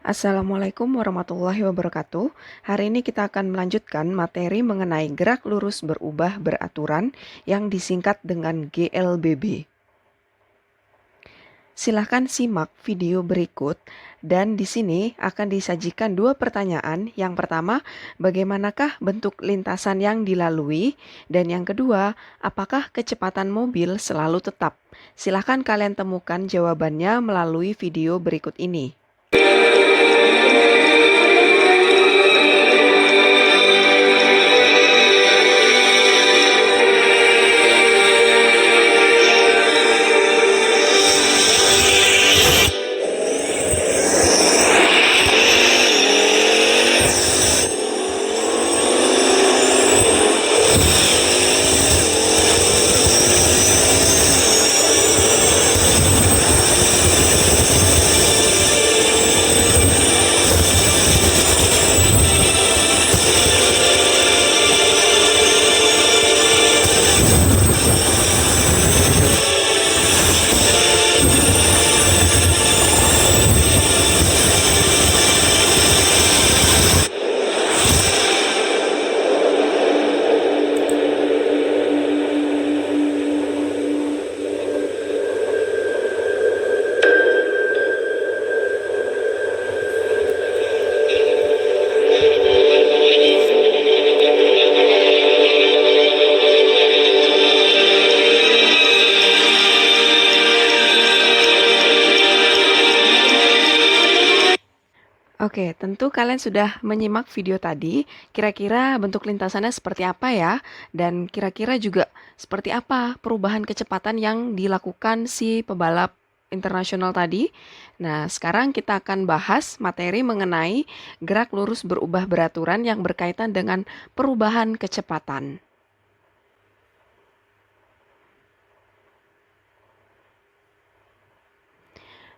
Assalamualaikum warahmatullahi wabarakatuh. Hari ini kita akan melanjutkan materi mengenai gerak lurus berubah beraturan yang disingkat dengan GLBB. Silahkan simak video berikut dan di sini akan disajikan dua pertanyaan. Yang pertama, bagaimanakah bentuk lintasan yang dilalui? Dan yang kedua, apakah kecepatan mobil selalu tetap? Silahkan kalian temukan jawabannya melalui video berikut ini. Oke, tentu kalian sudah menyimak video tadi. Kira-kira bentuk lintasannya seperti apa ya? Dan kira-kira juga seperti apa perubahan kecepatan yang dilakukan si pebalap internasional tadi? Nah, sekarang kita akan bahas materi mengenai gerak lurus berubah beraturan yang berkaitan dengan perubahan kecepatan.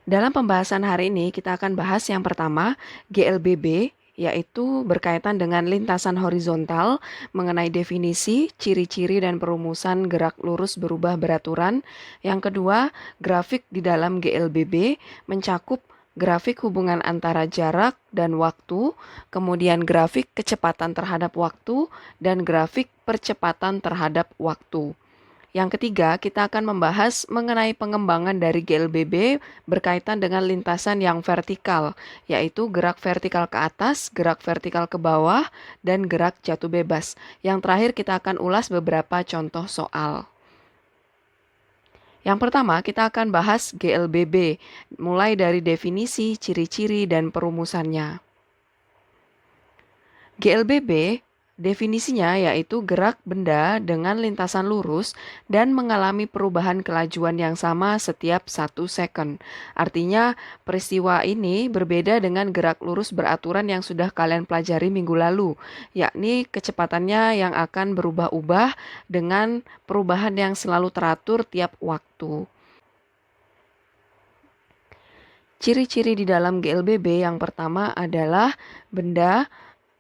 Dalam pembahasan hari ini, kita akan bahas yang pertama, GLBB, yaitu berkaitan dengan lintasan horizontal, mengenai definisi, ciri-ciri, dan perumusan gerak lurus berubah beraturan. Yang kedua, grafik di dalam GLBB mencakup grafik hubungan antara jarak dan waktu, kemudian grafik kecepatan terhadap waktu, dan grafik percepatan terhadap waktu. Yang ketiga, kita akan membahas mengenai pengembangan dari GLBB berkaitan dengan lintasan yang vertikal, yaitu gerak vertikal ke atas, gerak vertikal ke bawah, dan gerak jatuh bebas. Yang terakhir, kita akan ulas beberapa contoh soal. Yang pertama, kita akan bahas GLBB, mulai dari definisi, ciri-ciri, dan perumusannya. GLBB definisinya yaitu gerak benda dengan lintasan lurus dan mengalami perubahan kelajuan yang sama setiap 1 second. Artinya peristiwa ini berbeda dengan gerak lurus beraturan yang sudah kalian pelajari minggu lalu, yakni kecepatannya yang akan berubah-ubah dengan perubahan yang selalu teratur tiap waktu. Ciri-ciri di dalam GLBB yang pertama adalah benda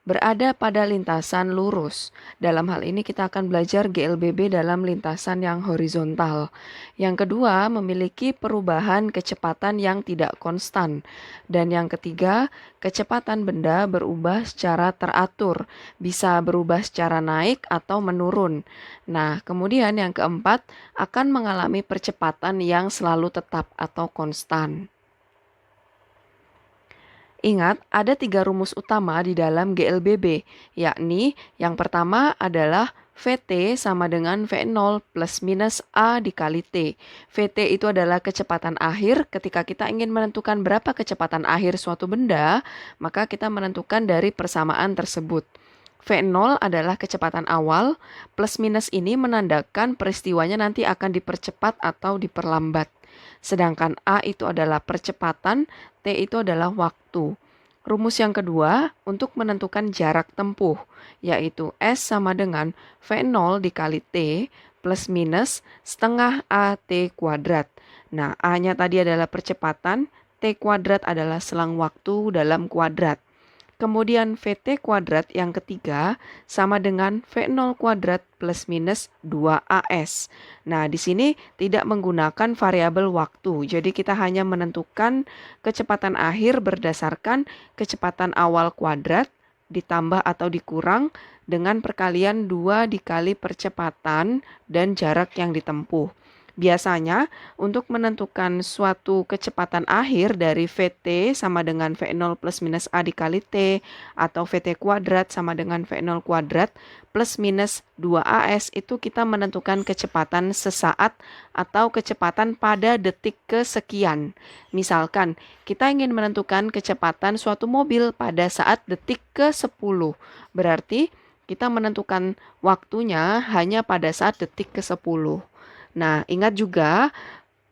berada pada lintasan lurus. Dalam hal ini kita akan belajar GLBB dalam lintasan yang horizontal. Yang kedua, memiliki perubahan kecepatan yang tidak konstan. Dan yang ketiga, kecepatan benda berubah secara teratur, bisa berubah secara naik atau menurun. Nah, kemudian yang keempat, akan mengalami percepatan yang selalu tetap atau konstan. Ingat, ada 3 rumus utama di dalam GLBB, yakni yang pertama adalah VT sama dengan V0 plus minus A dikali T. VT itu adalah kecepatan akhir. Ketika kita ingin menentukan berapa kecepatan akhir suatu benda, maka kita menentukan dari persamaan tersebut. V0 adalah kecepatan awal, plus minus ini menandakan peristiwanya nanti akan dipercepat atau diperlambat. Sedangkan A itu adalah percepatan, T itu adalah waktu. Rumus yang kedua untuk menentukan jarak tempuh, yaitu S sama dengan V0 dikali T plus minus setengah AT kuadrat. Nah, A-nya tadi adalah percepatan, T kuadrat adalah selang waktu dalam kuadrat. Kemudian VT kuadrat yang ketiga sama dengan V0 kuadrat plus minus 2AS. Nah, di sini tidak menggunakan variabel waktu. Jadi kita hanya menentukan kecepatan akhir berdasarkan kecepatan awal kuadrat ditambah atau dikurang dengan perkalian 2 dikali percepatan dan jarak yang ditempuh. Biasanya, untuk menentukan suatu kecepatan akhir dari VT sama dengan V0 plus minus A dikali T, atau VT kuadrat sama dengan V0 kuadrat plus minus 2AS, itu kita menentukan kecepatan sesaat atau kecepatan pada detik kesekian. Misalkan, kita ingin menentukan kecepatan suatu mobil pada saat detik ke-10. Berarti, kita menentukan waktunya hanya pada saat detik ke-10. Nah, ingat juga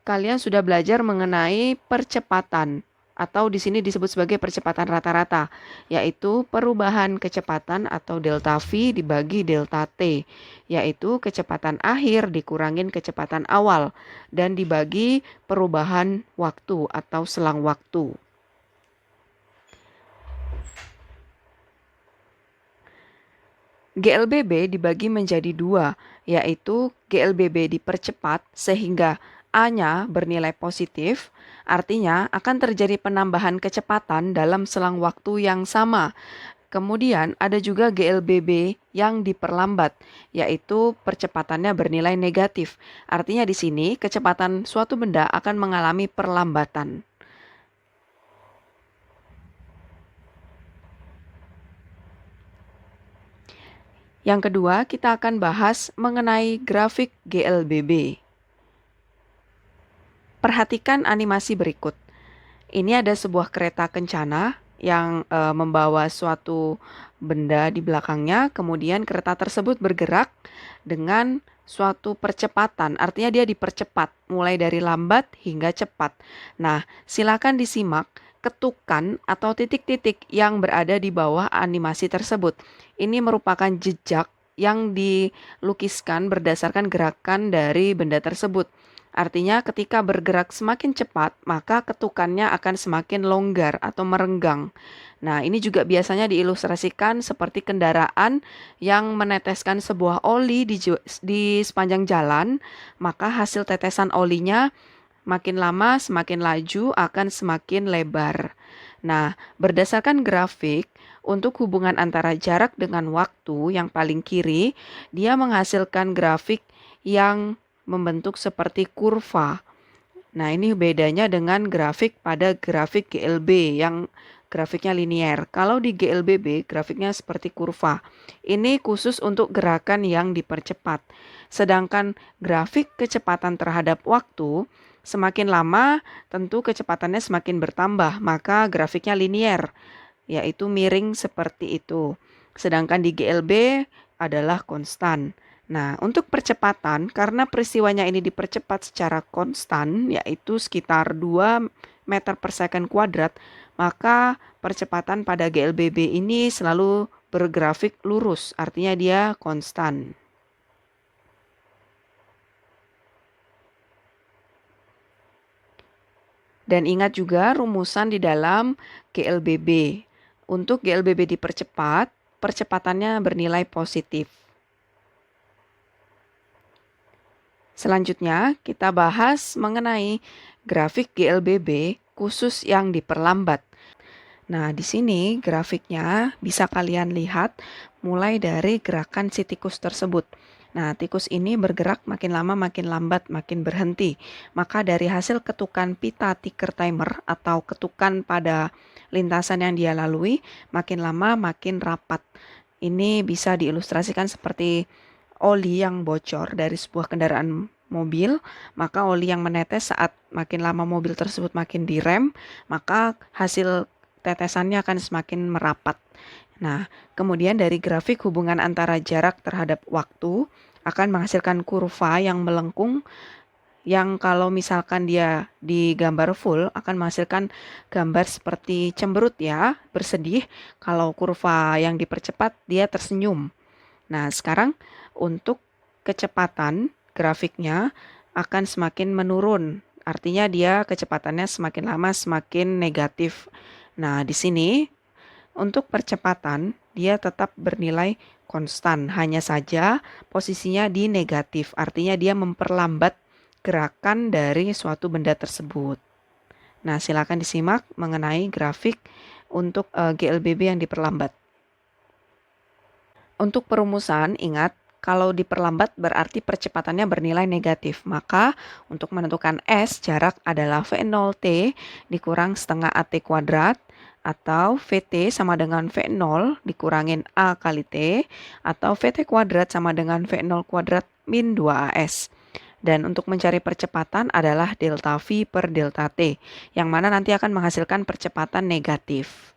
kalian sudah belajar mengenai percepatan atau di sini disebut sebagai percepatan rata-rata, yaitu perubahan kecepatan atau delta V dibagi delta T, yaitu kecepatan akhir dikurangin kecepatan awal dan dibagi perubahan waktu atau selang waktu. GLBB dibagi menjadi dua, yaitu GLBB dipercepat sehingga A-nya bernilai positif, artinya akan terjadi penambahan kecepatan dalam selang waktu yang sama. Kemudian ada juga GLBB yang diperlambat, yaitu percepatannya bernilai negatif. Artinya di sini kecepatan suatu benda akan mengalami perlambatan. Yang kedua, kita akan bahas mengenai grafik GLBB. Perhatikan animasi berikut. Ini ada sebuah kereta kencana yang membawa suatu benda di belakangnya, kemudian kereta tersebut bergerak dengan suatu percepatan, artinya dia dipercepat, mulai dari lambat hingga cepat. Nah, silakan disimak ketukan atau titik-titik yang berada di bawah animasi tersebut. Ini merupakan jejak yang dilukiskan berdasarkan gerakan dari benda tersebut. Artinya ketika bergerak semakin cepat, maka ketukannya akan semakin longgar atau merenggang. Nah, ini juga biasanya diilustrasikan seperti kendaraan yang meneteskan sebuah oli di sepanjang jalan, maka hasil tetesan olinya makin lama semakin laju akan semakin lebar. Nah, berdasarkan grafik, untuk hubungan antara jarak dengan waktu yang paling kiri, dia menghasilkan grafik yang membentuk seperti kurva. Nah, ini bedanya dengan grafik pada grafik GLB yang grafiknya linier. Kalau di GLBB, grafiknya seperti kurva. Ini khusus untuk gerakan yang dipercepat. Sedangkan grafik kecepatan terhadap waktu, semakin lama tentu kecepatannya semakin bertambah, maka grafiknya linier, yaitu miring seperti itu. Sedangkan di GLB adalah konstan. Nah, untuk percepatan, karena peristiwanya ini dipercepat secara konstan, yaitu sekitar 2 meter per second kuadrat, maka percepatan pada GLBB ini selalu bergrafik lurus, artinya dia konstan. Dan ingat juga rumusan di dalam GLBB. Untuk GLBB dipercepat, percepatannya bernilai positif. Selanjutnya, kita bahas mengenai grafik GLBB khusus yang diperlambat. Nah, di sini grafiknya bisa kalian lihat mulai dari gerakan si tikus tersebut. Nah, tikus ini bergerak makin lama makin lambat, makin berhenti. Maka dari hasil ketukan pita ticker timer atau ketukan pada lintasan yang dia lalui, makin lama makin rapat. Ini bisa diilustrasikan seperti oli yang bocor dari sebuah kendaraan mobil, maka oli yang menetes saat makin lama mobil tersebut makin direm, maka hasil tetesannya akan semakin merapat. Nah, kemudian dari grafik hubungan antara jarak terhadap waktu akan menghasilkan kurva yang melengkung, yang kalau misalkan dia digambar full akan menghasilkan gambar seperti cemberut ya, bersedih. Kalau kurva yang dipercepat dia tersenyum. Nah, sekarang untuk kecepatan grafiknya akan semakin menurun. Artinya dia kecepatannya semakin lama semakin negatif. Nah, di sini Untuk percepatan, dia tetap bernilai konstan, hanya saja posisinya di negatif, artinya dia memperlambat gerakan dari suatu benda tersebut. Nah, silakan disimak mengenai grafik untuk GLBB yang diperlambat. Untuk perumusan, ingat kalau diperlambat berarti percepatannya bernilai negatif. Maka untuk menentukan S, jarak adalah V0T dikurang setengah AT kuadrat atau VT sama dengan V0 dikurangin A kali T atau VT kuadrat sama dengan V0 kuadrat min 2AS. Dan untuk mencari percepatan adalah delta V per delta T, yang mana nanti akan menghasilkan percepatan negatif.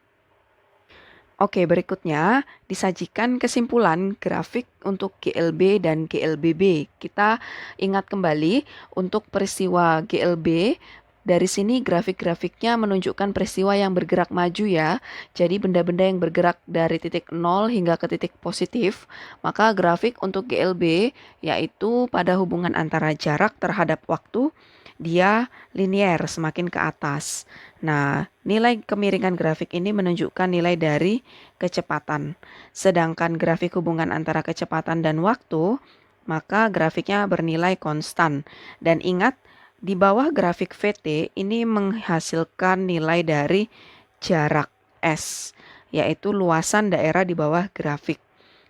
Oke, berikutnya disajikan kesimpulan grafik untuk GLB dan GLBB. Kita ingat kembali untuk peristiwa GLB, dari sini grafik-grafiknya menunjukkan peristiwa yang bergerak maju ya. Jadi benda-benda yang bergerak dari titik 0 hingga ke titik positif, maka grafik untuk GLB yaitu pada hubungan antara jarak terhadap waktu, dia linier semakin ke atas. Nah, nilai kemiringan grafik ini menunjukkan nilai dari kecepatan. Sedangkan grafik hubungan antara kecepatan dan waktu, maka grafiknya bernilai konstan. Dan ingat, di bawah grafik VT ini menghasilkan nilai dari jarak S, yaitu luasan daerah di bawah grafik.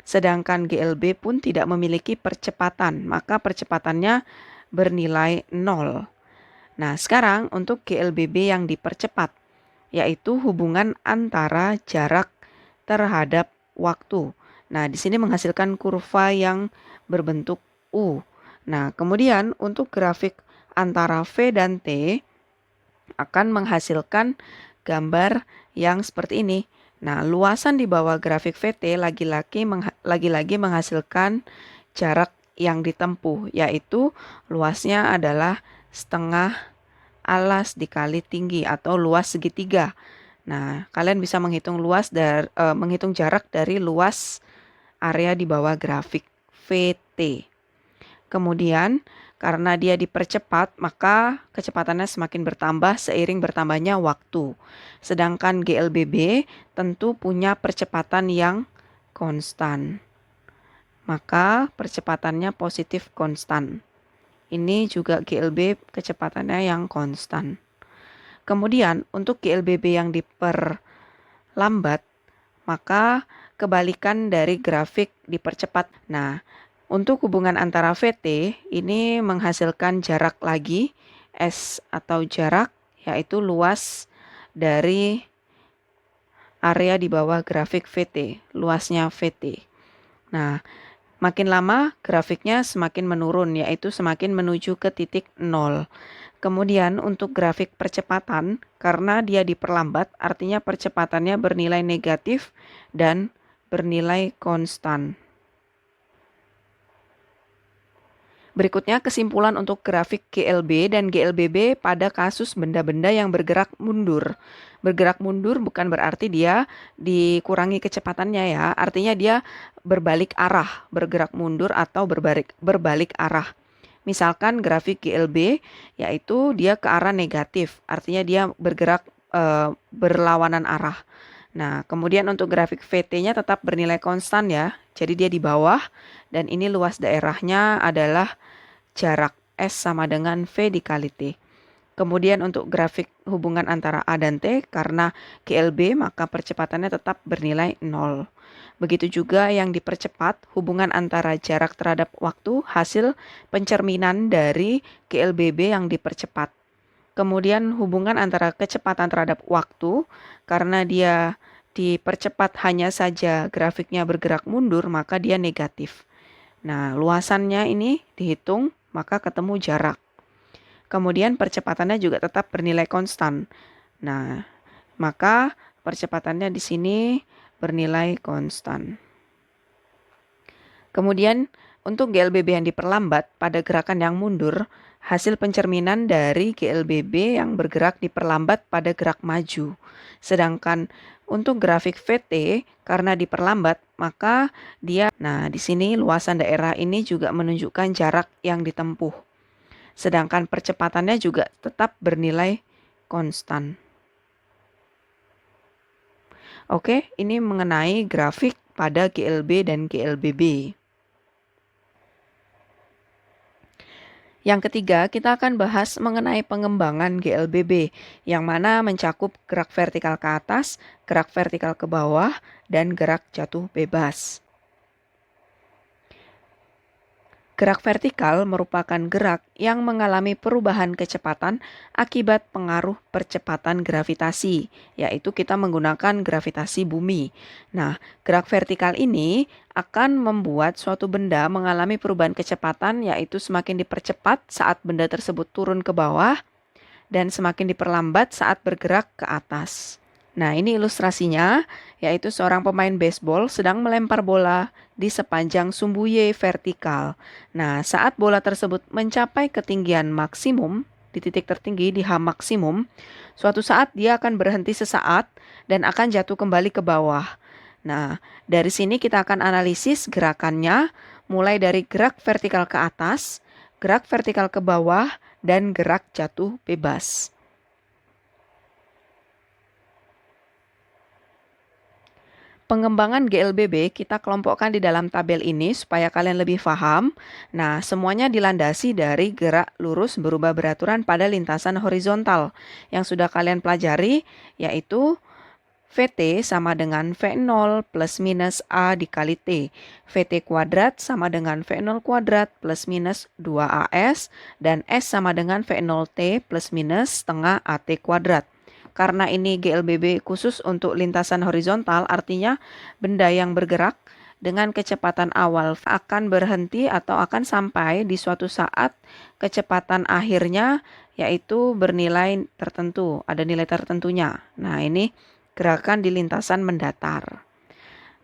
Sedangkan GLB pun tidak memiliki percepatan, maka percepatannya bernilai 0. Nah, sekarang untuk GLBB yang dipercepat, yaitu hubungan antara jarak terhadap waktu. Nah, di sini menghasilkan kurva yang berbentuk U. Nah, kemudian untuk grafik antara V dan T akan menghasilkan gambar yang seperti ini. Nah, luasan di bawah grafik VT lagi-lagi menghasilkan jarak yang ditempuh, yaitu luasnya adalah setengah alas dikali tinggi atau luas segitiga. Nah, kalian bisa menghitung jarak dari luas area di bawah grafik VT. Kemudian, karena dia dipercepat, maka kecepatannya semakin bertambah seiring bertambahnya waktu. Sedangkan GLBB tentu punya percepatan yang konstan. Maka percepatannya positif konstan. Ini juga GLB kecepatannya yang konstan. Kemudian untuk GLBB yang diperlambat, maka kebalikan dari grafik dipercepat. Nah, untuk hubungan antara VT ini menghasilkan jarak lagi, S atau jarak, yaitu luas dari area di bawah grafik VT, luasnya VT. Nah, makin lama grafiknya semakin menurun, yaitu semakin menuju ke titik 0. Kemudian untuk grafik percepatan, karena dia diperlambat, artinya percepatannya bernilai negatif dan bernilai konstan. Berikutnya kesimpulan untuk grafik GLB dan GLBB pada kasus benda-benda yang bergerak mundur. Bergerak mundur bukan berarti dia dikurangi kecepatannya ya, artinya dia berbalik arah, bergerak mundur atau berbalik arah. Misalkan grafik GLB yaitu dia ke arah negatif, artinya dia bergerak berlawanan arah. Nah, kemudian untuk grafik VT-nya tetap bernilai konstan ya, jadi dia di bawah dan ini luas daerahnya adalah jarak S sama dengan V dikali T. Kemudian untuk grafik hubungan antara A dan T, karena GLB maka percepatannya tetap bernilai 0. Begitu juga yang dipercepat, hubungan antara jarak terhadap waktu hasil pencerminan dari GLBB yang dipercepat. Kemudian hubungan antara kecepatan terhadap waktu, karena dia dipercepat hanya saja grafiknya bergerak mundur, maka dia negatif. Nah, luasannya ini dihitung, maka ketemu jarak. Kemudian percepatannya juga tetap bernilai konstan. Nah, maka percepatannya di sini bernilai konstan. Kemudian untuk GLBB yang diperlambat pada gerakan yang mundur, hasil pencerminan dari GLBB yang bergerak diperlambat pada gerak maju. Sedangkan untuk grafik VT karena diperlambat, maka di sini luasan daerah ini juga menunjukkan jarak yang ditempuh. Sedangkan percepatannya juga tetap bernilai konstan. Oke, ini mengenai grafik pada GLB dan GLBB. Yang ketiga, kita akan bahas mengenai pengembangan GLBB, yang mana mencakup gerak vertikal ke atas, gerak vertikal ke bawah, dan gerak jatuh bebas. Gerak vertikal merupakan gerak yang mengalami perubahan kecepatan akibat pengaruh percepatan gravitasi, yaitu kita menggunakan gravitasi bumi. Nah, gerak vertikal ini akan membuat suatu benda mengalami perubahan kecepatan, yaitu semakin dipercepat saat benda tersebut turun ke bawah dan semakin diperlambat saat bergerak ke atas. Nah, ini ilustrasinya, yaitu seorang pemain baseball sedang melempar bola di sepanjang sumbuye vertikal. Nah, saat bola tersebut mencapai ketinggian maksimum, di titik tertinggi di H maksimum, suatu saat dia akan berhenti sesaat dan akan jatuh kembali ke bawah. Nah, dari sini kita akan analisis gerakannya, mulai dari gerak vertikal ke atas, gerak vertikal ke bawah, dan gerak jatuh bebas. Pengembangan GLBB kita kelompokkan di dalam tabel ini supaya kalian lebih paham. Nah, semuanya dilandasi dari gerak lurus berubah beraturan pada lintasan horizontal yang sudah kalian pelajari, yaitu VT sama dengan V0 plus minus A dikali T. VT kuadrat sama dengan V0 kuadrat plus minus 2AS dan S sama dengan V0T plus minus setengah AT kuadrat. Karena ini GLBB khusus untuk lintasan horizontal, artinya benda yang bergerak dengan kecepatan awal akan berhenti atau akan sampai di suatu saat kecepatan akhirnya yaitu bernilai tertentu, ada nilai tertentunya. Nah, ini gerakan di lintasan mendatar.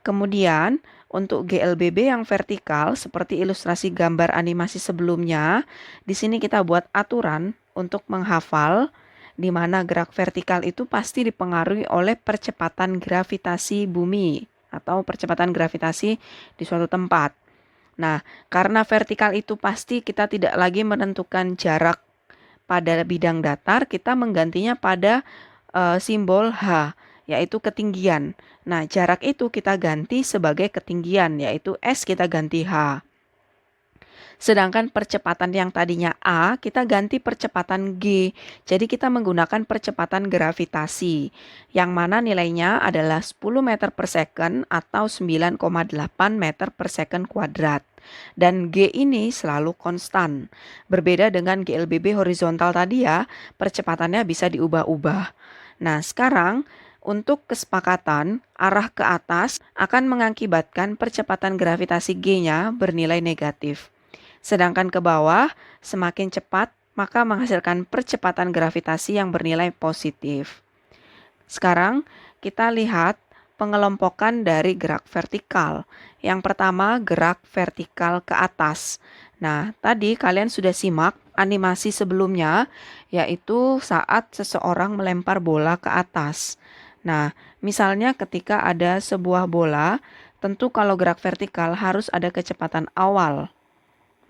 Kemudian, untuk GLBB yang vertikal seperti ilustrasi gambar animasi sebelumnya, di sini kita buat aturan untuk menghafal di mana gerak vertikal itu pasti dipengaruhi oleh percepatan gravitasi bumi atau percepatan gravitasi di suatu tempat. Nah, karena vertikal itu pasti kita tidak lagi menentukan jarak pada bidang datar, kita menggantinya pada simbol H, yaitu ketinggian. Nah, jarak itu kita ganti sebagai ketinggian, yaitu S kita ganti H. Sedangkan percepatan yang tadinya A, kita ganti percepatan G. Jadi kita menggunakan percepatan gravitasi, yang mana nilainya adalah 10 meter per second atau 9,8 meter per second kuadrat. Dan G ini selalu konstan. Berbeda dengan GLBB horizontal tadi ya, percepatannya bisa diubah-ubah. Nah, sekarang untuk kesepakatan, arah ke atas akan mengakibatkan percepatan gravitasi G-nya bernilai negatif. Sedangkan ke bawah, semakin cepat, maka menghasilkan percepatan gravitasi yang bernilai positif. Sekarang, kita lihat pengelompokan dari gerak vertikal. Yang pertama, gerak vertikal ke atas. Nah, tadi kalian sudah simak animasi sebelumnya, yaitu saat seseorang melempar bola ke atas. Nah, misalnya ketika ada sebuah bola, tentu kalau gerak vertikal harus ada kecepatan awal,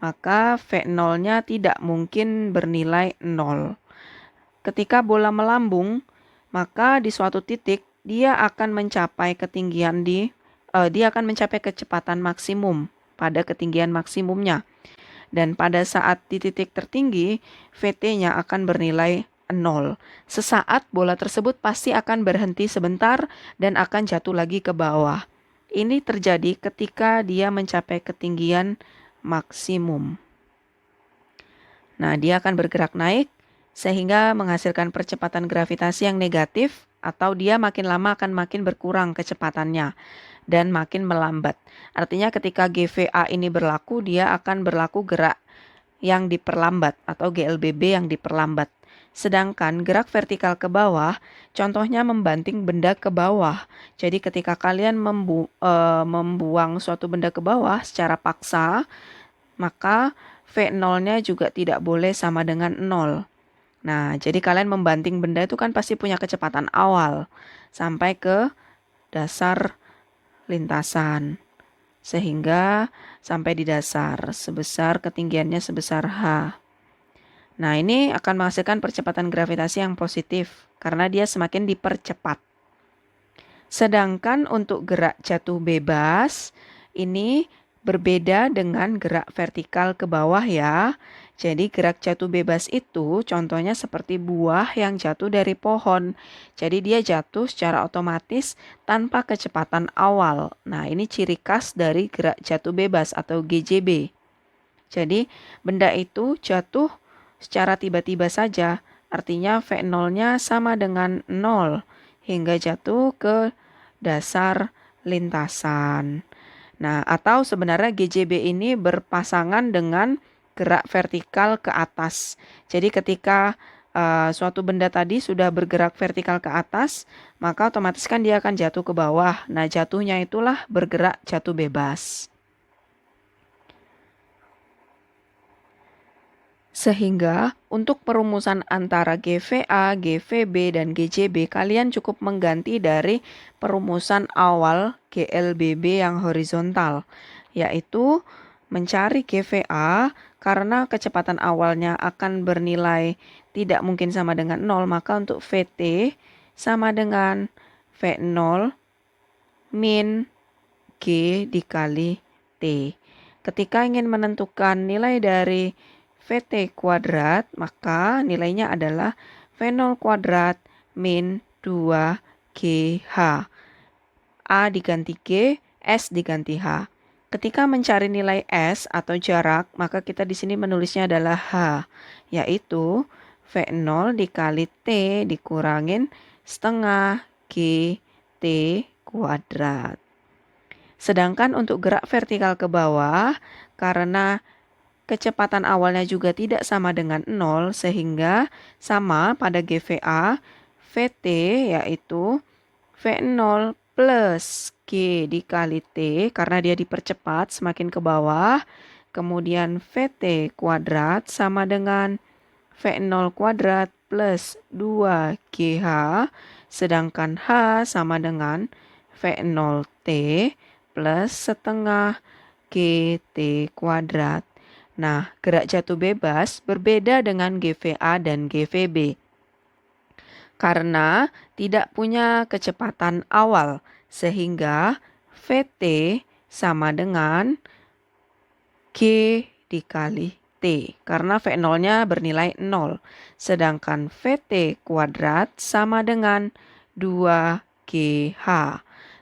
maka V0-nya tidak mungkin bernilai 0. Ketika bola melambung, maka di suatu titik dia akan mencapai dia akan mencapai kecepatan maksimum pada ketinggian maksimumnya. Dan pada saat di titik tertinggi, VT-nya akan bernilai 0. Sesaat bola tersebut pasti akan berhenti sebentar dan akan jatuh lagi ke bawah. Ini terjadi ketika dia mencapai ketinggian maksimum. Nah, dia akan bergerak naik sehingga menghasilkan percepatan gravitasi yang negatif atau dia makin lama akan makin berkurang kecepatannya dan makin melambat. Artinya ketika GVA ini berlaku, dia akan berlaku gerak yang diperlambat atau GLBB yang diperlambat. Sedangkan gerak vertikal ke bawah, contohnya membanting benda ke bawah. Jadi ketika kalian membuang suatu benda ke bawah secara paksa, maka V0-nya juga tidak boleh sama dengan 0. Nah, jadi kalian membanting benda itu kan pasti punya kecepatan awal sampai ke dasar lintasan. Sehingga sampai di dasar sebesar ketinggiannya sebesar H. Nah, ini akan menghasilkan percepatan gravitasi yang positif karena dia semakin dipercepat. Sedangkan untuk gerak jatuh bebas, ini berbeda dengan gerak vertikal ke bawah ya. Jadi gerak jatuh bebas itu contohnya seperti buah yang jatuh dari pohon. Jadi dia jatuh secara otomatis tanpa kecepatan awal. Nah, ini ciri khas dari gerak jatuh bebas atau GJB. Jadi benda itu jatuh secara tiba-tiba saja. Artinya V0-nya sama dengan 0 hingga jatuh ke dasar lintasan. Nah, atau sebenarnya GJB ini berpasangan dengan gerak vertikal ke atas. Jadi ketika suatu benda tadi sudah bergerak vertikal ke atas, maka otomatis kan dia akan jatuh ke bawah. Nah, jatuhnya itulah bergerak jatuh bebas. Sehingga untuk perumusan antara GVA, GVB, dan GJB, kalian cukup mengganti dari perumusan awal GLBB yang horizontal, yaitu mencari GVA karena kecepatan awalnya akan bernilai tidak mungkin sama dengan 0, maka untuk VT sama dengan V0 min G dikali T. Ketika ingin menentukan nilai dari VT kuadrat, maka nilainya adalah V0 kuadrat min 2GH. A diganti G, S diganti H. Ketika mencari nilai S atau jarak, maka kita di sini menulisnya adalah H, yaitu V0 dikali T dikurangin setengah GT kuadrat. Sedangkan untuk gerak vertikal ke bawah, karena kecepatan awalnya juga tidak sama dengan 0, sehingga sama pada GVA, VT yaitu V0 plus G dikali T, karena dia dipercepat semakin ke bawah. Kemudian VT kuadrat sama dengan V0 kuadrat plus 2GH, sedangkan H sama dengan V0T plus setengah GT kuadrat. Nah, gerak jatuh bebas berbeda dengan GVA dan GVB karena tidak punya kecepatan awal, sehingga VT sama dengan G dikali T, karena V0-nya bernilai 0. Sedangkan VT kuadrat sama dengan 2GH.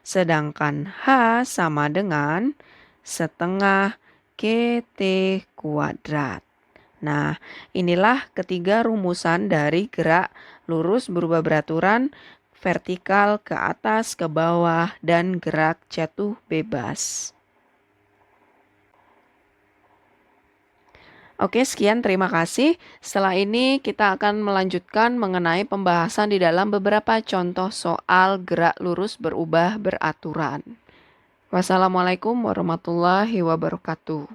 Sedangkan H sama dengan setengah GT kuadrat. Nah, inilah ketiga rumusan dari gerak lurus berubah beraturan, vertikal ke atas, ke bawah, dan gerak jatuh bebas. Oke, sekian, terima kasih. Setelah ini kita akan melanjutkan mengenai pembahasan di dalam beberapa contoh soal gerak lurus berubah beraturan. Wassalamualaikum warahmatullahi wabarakatuh.